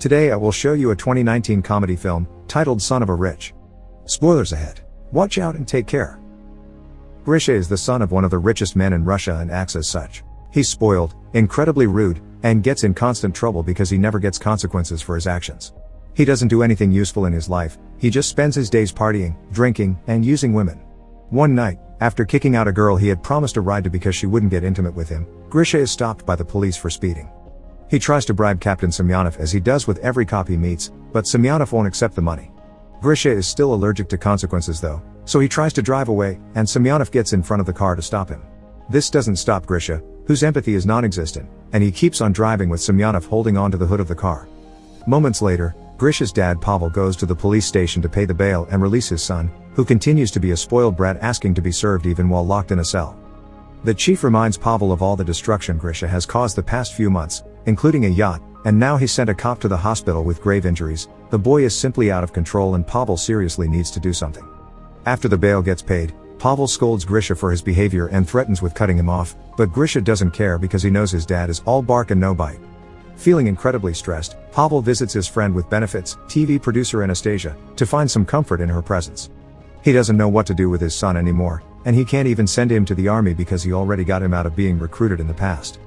Today I will show you a 2019 comedy film, titled Son of a Rich. Spoilers ahead. Watch out and take care. Grisha is the son of one of the richest men in Russia and acts as such. He's spoiled, incredibly rude, and gets in constant trouble because he never gets consequences for his actions. He doesn't do anything useful in his life, he just spends his days partying, drinking, and using women. One night, after kicking out a girl he had promised a ride to because she wouldn't get intimate with him, Grisha is stopped by the police for speeding. He tries to bribe Captain Semyonov as he does with every cop he meets, but Semyonov won't accept the money. Grisha is still allergic to consequences though, so he tries to drive away, and Semyonov gets in front of the car to stop him. This doesn't stop Grisha, whose empathy is non-existent, and he keeps on driving with Semyonov holding on to the hood of the car. Moments later, Grisha's dad Pavel goes to the police station to pay the bail and release his son, who continues to be a spoiled brat asking to be served even while locked in a cell. The chief reminds Pavel of all the destruction Grisha has caused the past few months, including a yacht, and now he's sent a cop to the hospital with grave injuries. The boy is simply out of control and Pavel seriously needs to do something. After the bail gets paid, Pavel scolds Grisha for his behavior and threatens with cutting him off, but Grisha doesn't care because he knows his dad is all bark and no bite. Feeling incredibly stressed, Pavel visits his friend with benefits, TV producer Anastasia, to find some comfort in her presence. He doesn't know what to do with his son anymore, and he can't even send him to the army because he already got him out of being recruited in the past.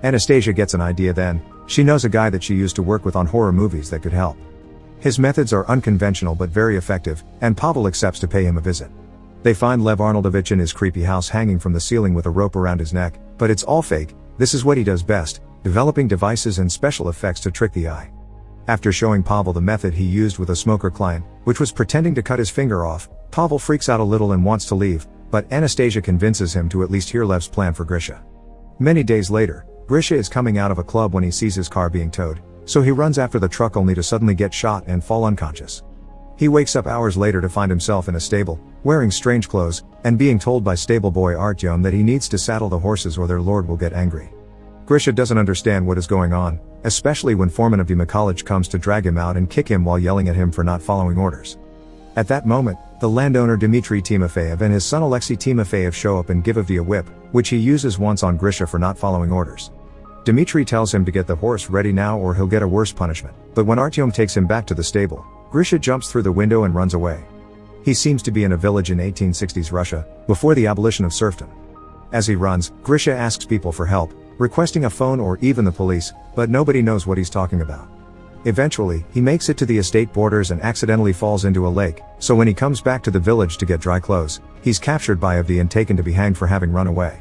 Anastasia gets an idea then. She knows a guy that she used to work with on horror movies that could help. His methods are unconventional but very effective, and Pavel accepts to pay him a visit. They find Lev Arnoldovich in his creepy house hanging from the ceiling with a rope around his neck, but it's all fake. This is what he does best, developing devices and special effects to trick the eye. After showing Pavel the method he used with a smoker client, which was pretending to cut his finger off, Pavel freaks out a little and wants to leave, but Anastasia convinces him to at least hear Lev's plan for Grisha. Many days later, Grisha is coming out of a club when he sees his car being towed, so he runs after the truck only to suddenly get shot and fall unconscious. He wakes up hours later to find himself in a stable, wearing strange clothes, and being told by stable boy Artyom that he needs to saddle the horses or their lord will get angry. Grisha doesn't understand what is going on, especially when foreman of the college comes to drag him out and kick him while yelling at him for not following orders. At that moment, the landowner Dmitry Timofeyev and his son Alexei Timofeyev show up and give Avdi a whip, which he uses once on Grisha for not following orders. Dmitry tells him to get the horse ready now or he'll get a worse punishment, but when Artyom takes him back to the stable, Grisha jumps through the window and runs away. He seems to be in a village in 1860s Russia, before the abolition of serfdom. As he runs, Grisha asks people for help, requesting a phone or even the police, but nobody knows what he's talking about. Eventually, he makes it to the estate borders and accidentally falls into a lake, so when he comes back to the village to get dry clothes, he's captured by Avdi and taken to be hanged for having run away.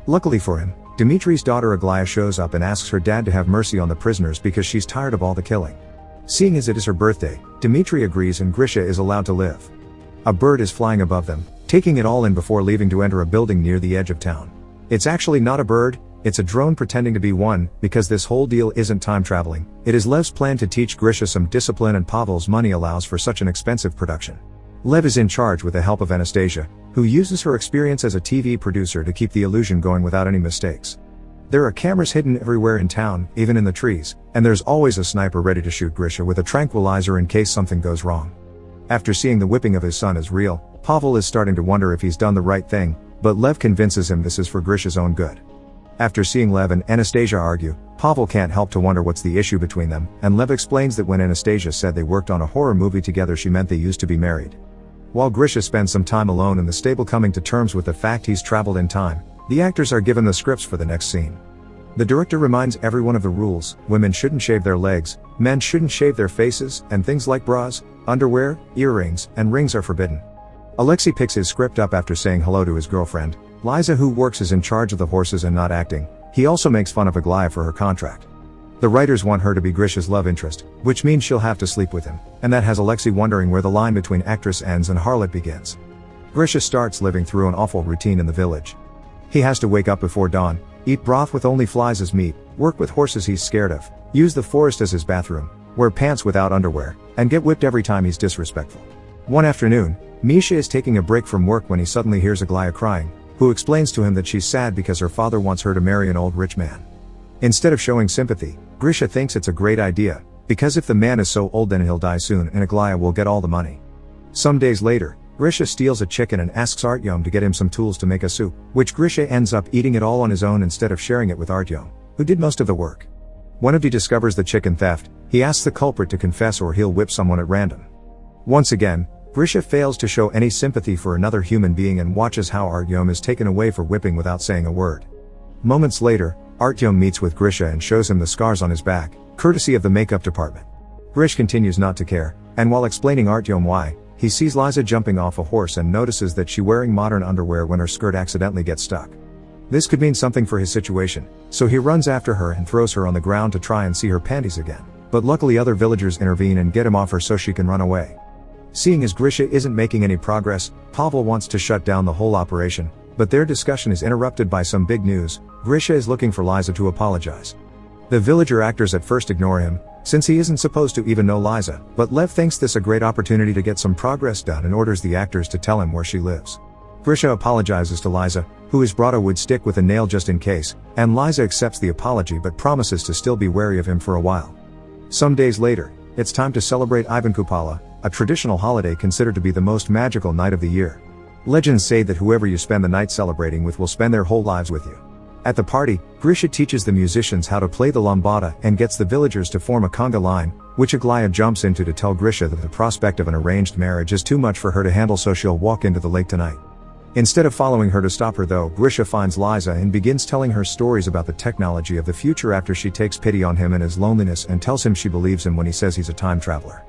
Luckily for him, Dmitry's daughter Aglaya shows up and asks her dad to have mercy on the prisoners because she's tired of all the killing. Seeing as it is her birthday, Dmitry agrees and Grisha is allowed to live. A bird is flying above them, taking it all in before leaving to enter a building near the edge of town. It's actually not a bird, it's a drone pretending to be one, because this whole deal isn't time traveling. It is Lev's plan to teach Grisha some discipline and Pavel's money allows for such an expensive production. Lev is in charge with the help of Anastasia, who uses her experience as a TV producer to keep the illusion going without any mistakes. There are cameras hidden everywhere in town, even in the trees, and there's always a sniper ready to shoot Grisha with a tranquilizer in case something goes wrong. After seeing the whipping of his son is real, Pavel is starting to wonder if he's done the right thing, but Lev convinces him this is for Grisha's own good. After seeing Lev and Anastasia argue, Pavel can't help to wonder what's the issue between them, and Lev explains that when Anastasia said they worked on a horror movie together she meant they used to be married. While Grisha spends some time alone in the stable coming to terms with the fact he's traveled in time, the actors are given the scripts for the next scene. The director reminds everyone of the rules: women shouldn't shave their legs, men shouldn't shave their faces, and things like bras, underwear, earrings, and rings are forbidden. Alexei picks his script up after saying hello to his girlfriend. Liza, who works, is in charge of the horses and not acting. He also makes fun of Aglaya for her contract. The writers want her to be Grisha's love interest, which means she'll have to sleep with him, and that has Alexei wondering where the line between actress ends and harlot begins. Grisha starts living through an awful routine in the village. He has to wake up before dawn, eat broth with only flies as meat, work with horses he's scared of, use the forest as his bathroom, wear pants without underwear, and get whipped every time he's disrespectful. One afternoon, Misha is taking a break from work when he suddenly hears Aglaya crying, who explains to him that she's sad because her father wants her to marry an old rich man. Instead of showing sympathy, Grisha thinks it's a great idea, because if the man is so old then he'll die soon and Aglaya will get all the money. Some days later, Grisha steals a chicken and asks Artyom to get him some tools to make a soup, which Grisha ends up eating it all on his own instead of sharing it with Artyom, who did most of the work. When he discovers the chicken theft, he asks the culprit to confess or he'll whip someone at random. Once again, Grisha fails to show any sympathy for another human being and watches how Artyom is taken away for whipping without saying a word. Moments later, Artyom meets with Grisha and shows him the scars on his back, courtesy of the makeup department. Grisha continues not to care, and while explaining Artyom why, he sees Liza jumping off a horse and notices that she's wearing modern underwear when her skirt accidentally gets stuck. This could mean something for his situation, so he runs after her and throws her on the ground to try and see her panties again, but luckily other villagers intervene and get him off her so she can run away. Seeing as Grisha isn't making any progress, Pavel wants to shut down the whole operation, but their discussion is interrupted by some big news. Grisha is looking for Liza to apologize. The villager actors at first ignore him, since he isn't supposed to even know Liza, but Lev thinks this a great opportunity to get some progress done and orders the actors to tell him where she lives. Grisha apologizes to Liza, who has brought a wood stick with a nail just in case, and Liza accepts the apology but promises to still be wary of him for a while. Some days later, it's time to celebrate Ivan Kupala, a traditional holiday considered to be the most magical night of the year. Legends say that whoever you spend the night celebrating with will spend their whole lives with you. At the party, Grisha teaches the musicians how to play the lambada and gets the villagers to form a conga line, which Aglaya jumps into to tell Grisha that the prospect of an arranged marriage is too much for her to handle, so she'll walk into the lake tonight. Instead of following her to stop her though, Grisha finds Liza and begins telling her stories about the technology of the future after she takes pity on him and his loneliness and tells him she believes him when he says he's a time traveler.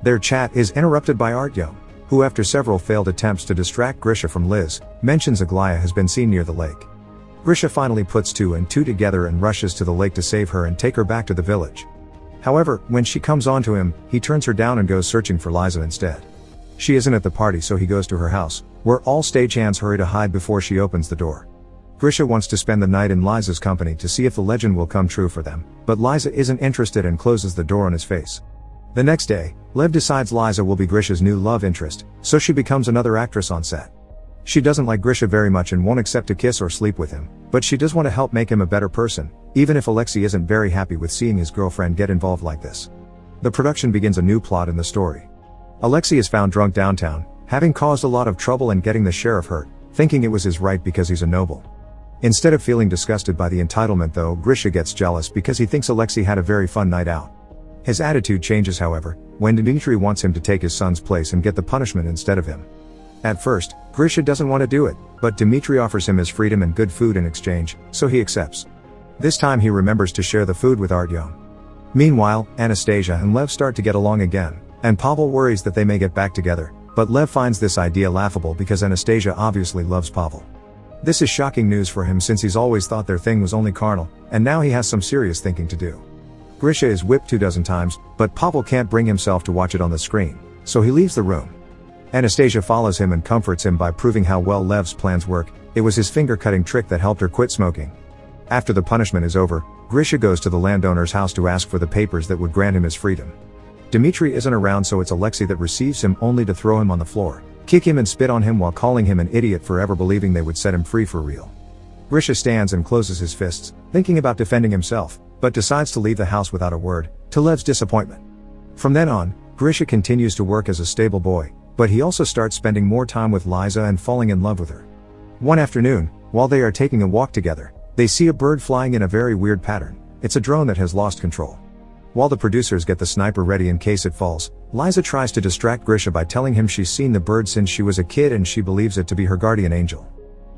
Their chat is interrupted by Artyom, who after several failed attempts to distract Grisha from Liz, mentions Aglaya has been seen near the lake. Grisha finally puts two and two together and rushes to the lake to save her and take her back to the village. However, when she comes onto him, he turns her down and goes searching for Liza instead. She isn't at the party, so he goes to her house, where all stagehands hurry to hide before she opens the door. Grisha wants to spend the night in Liza's company to see if the legend will come true for them, but Liza isn't interested and closes the door on his face. The next day, Lev decides Liza will be Grisha's new love interest, so she becomes another actress on set. She doesn't like Grisha very much and won't accept to kiss or sleep with him, but she does want to help make him a better person, even if Alexei isn't very happy with seeing his girlfriend get involved like this. The production begins a new plot in the story. Alexei is found drunk downtown, having caused a lot of trouble and getting the sheriff hurt, thinking it was his right because he's a noble. Instead of feeling disgusted by the entitlement though, Grisha gets jealous because he thinks Alexei had a very fun night out. His attitude changes however, when Dmitry wants him to take his son's place and get the punishment instead of him. At first, Grisha doesn't want to do it, but Dmitry offers him his freedom and good food in exchange, so he accepts. This time he remembers to share the food with Artyom. Meanwhile, Anastasia and Lev start to get along again, and Pavel worries that they may get back together, but Lev finds this idea laughable because Anastasia obviously loves Pavel. This is shocking news for him since he's always thought their thing was only carnal, and now he has some serious thinking to do. Grisha is whipped 24 times, but Pavel can't bring himself to watch it on the screen, so he leaves the room. Anastasia follows him and comforts him by proving how well Lev's plans work. It was his finger-cutting trick that helped her quit smoking. After the punishment is over, Grisha goes to the landowner's house to ask for the papers that would grant him his freedom. Dmitry isn't around, so it's Alexei that receives him only to throw him on the floor, kick him and spit on him while calling him an idiot for ever believing they would set him free for real. Grisha stands and closes his fists, thinking about defending himself, but decides to leave the house without a word, to Lev's disappointment. From then on, Grisha continues to work as a stable boy, but he also starts spending more time with Liza and falling in love with her. One afternoon, while they are taking a walk together, they see a bird flying in a very weird pattern. It's a drone that has lost control. While the producers get the sniper ready in case it falls, Liza tries to distract Grisha by telling him she's seen the bird since she was a kid and she believes it to be her guardian angel.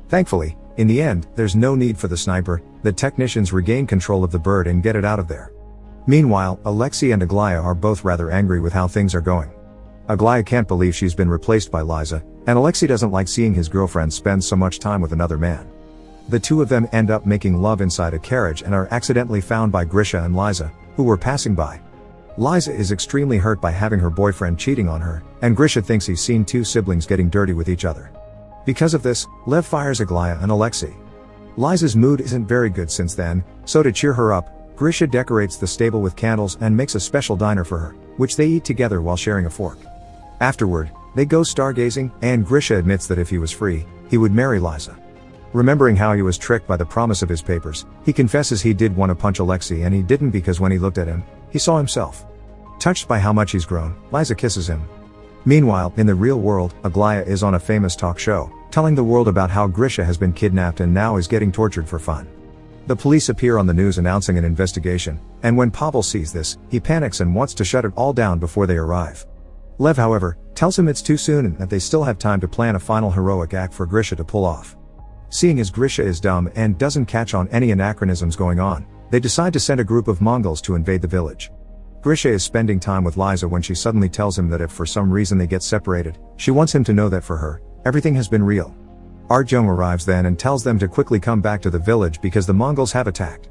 Thankfully, in the end, there's no need for the sniper. The technicians regain control of the bird and get it out of there. Meanwhile, Alexei and Aglaya are both rather angry with how things are going. Aglaya can't believe she's been replaced by Liza, and Alexei doesn't like seeing his girlfriend spend so much time with another man. The two of them end up making love inside a carriage and are accidentally found by Grisha and Liza, who were passing by. Liza is extremely hurt by having her boyfriend cheating on her, and Grisha thinks he's seen two siblings getting dirty with each other. Because of this, Lev fires Aglaya and Alexei. Liza's mood isn't very good since then, so to cheer her up, Grisha decorates the stable with candles and makes a special dinner for her, which they eat together while sharing a fork. Afterward, they go stargazing, and Grisha admits that if he was free, he would marry Liza. Remembering how he was tricked by the promise of his papers, he confesses he did want to punch Alexei and he didn't because when he looked at him, he saw himself. Touched by how much he's grown, Liza kisses him. Meanwhile, in the real world, Aglaya is on a famous talk show, telling the world about how Grisha has been kidnapped and now is getting tortured for fun. The police appear on the news announcing an investigation, and when Pavel sees this, he panics and wants to shut it all down before they arrive. Lev, however, tells him it's too soon and that they still have time to plan a final heroic act for Grisha to pull off. Seeing as Grisha is dumb and doesn't catch on any anachronisms going on, they decide to send a group of Mongols to invade the village. Grisha is spending time with Liza when she suddenly tells him that if for some reason they get separated, she wants him to know that for her, everything has been real. Artyom arrives then and tells them to quickly come back to the village because the Mongols have attacked.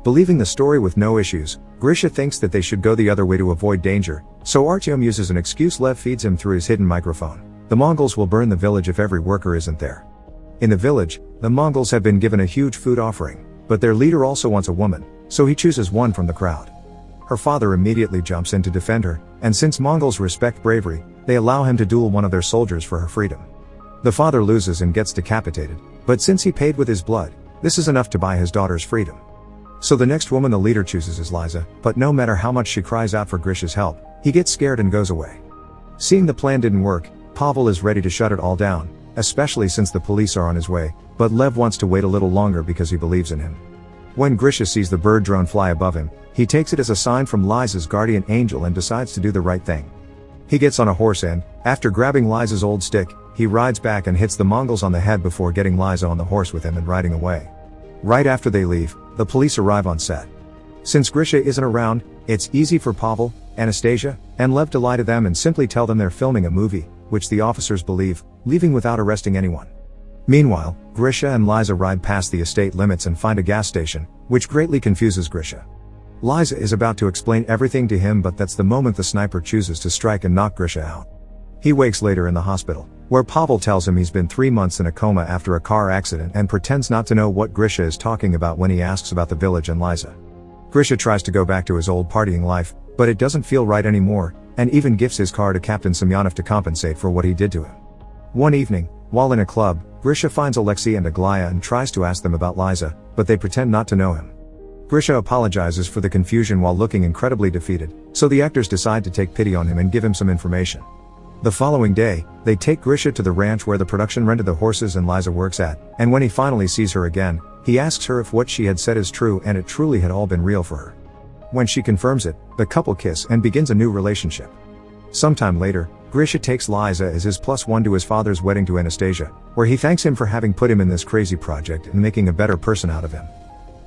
Believing the story with no issues, Grisha thinks that they should go the other way to avoid danger, so Artyom uses an excuse Lev feeds him through his hidden microphone. The Mongols will burn the village if every worker isn't there. In the village, the Mongols have been given a huge food offering, but their leader also wants a woman, so he chooses one from the crowd. Her father immediately jumps in to defend her, and since Mongols respect bravery, they allow him to duel one of their soldiers for her freedom. The father loses and gets decapitated, but since he paid with his blood, this is enough to buy his daughter's freedom. So the next woman the leader chooses is Liza, but no matter how much she cries out for Grisha's help, he gets scared and goes away. Seeing the plan didn't work, Pavel is ready to shut it all down, especially since the police are on his way, but Lev wants to wait a little longer because he believes in him. When Grisha sees the bird drone fly above him, he takes it as a sign from Liza's guardian angel and decides to do the right thing. He gets on a horse and, after grabbing Liza's old stick, he rides back and hits the Mongols on the head before getting Liza on the horse with him and riding away. Right after they leave, the police arrive on set. Since Grisha isn't around, it's easy for Pavel, Anastasia, and Lev to lie to them and simply tell them they're filming a movie, which the officers believe, leaving without arresting anyone. Meanwhile, Grisha and Liza ride past the estate limits and find a gas station, which greatly confuses Grisha. Liza is about to explain everything to him, but that's the moment the sniper chooses to strike and knock Grisha out. He wakes later in the hospital, where Pavel tells him he's been 3 months in a coma after a car accident and pretends not to know what Grisha is talking about when he asks about the village and Liza. Grisha tries to go back to his old partying life, but it doesn't feel right anymore, and even gifts his car to Captain Semyonov to compensate for what he did to him. One evening, while in a club, Grisha finds Alexei and Aglaya and tries to ask them about Liza, but they pretend not to know him. Grisha apologizes for the confusion while looking incredibly defeated, so the actors decide to take pity on him and give him some information. The following day, they take Grisha to the ranch where the production rented the horses and Liza works at, and when he finally sees her again, he asks her if what she had said is true and it truly had all been real for her. When she confirms it, the couple kiss and begins a new relationship. Sometime later, Grisha takes Liza as his +1 to his father's wedding to Anastasia, where he thanks him for having put him in this crazy project and making a better person out of him.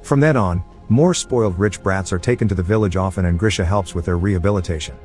From then on, more spoiled rich brats are taken to the village often and Grisha helps with their rehabilitation.